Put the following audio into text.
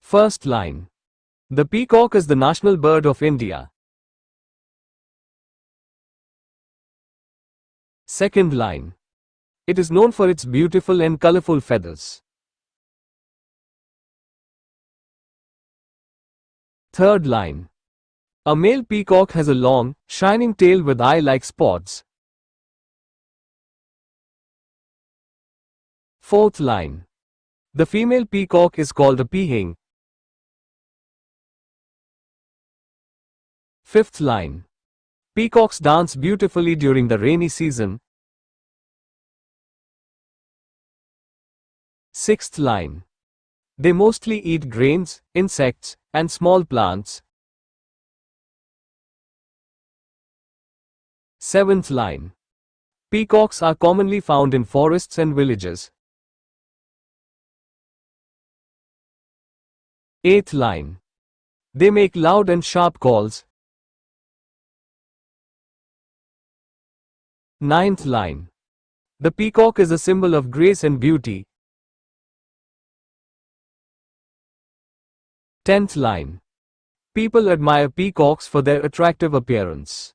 First line. The peacock is the national bird of India. Second line. It is known for its beautiful and colorful feathers. Third line. A male peacock has a long, shining tail with eye-like spots. Fourth line. The female peacock is called a peahen. Fifth line. Peacocks dance beautifully during the rainy season. Sixth line. They mostly eat grains, insects, and small plants. Seventh line. Peacocks are commonly found in forests and villages. Eighth line. They make loud and sharp calls. Ninth line. The peacock is a symbol of grace and beauty. 10th line. People admire peacocks for their attractive appearance.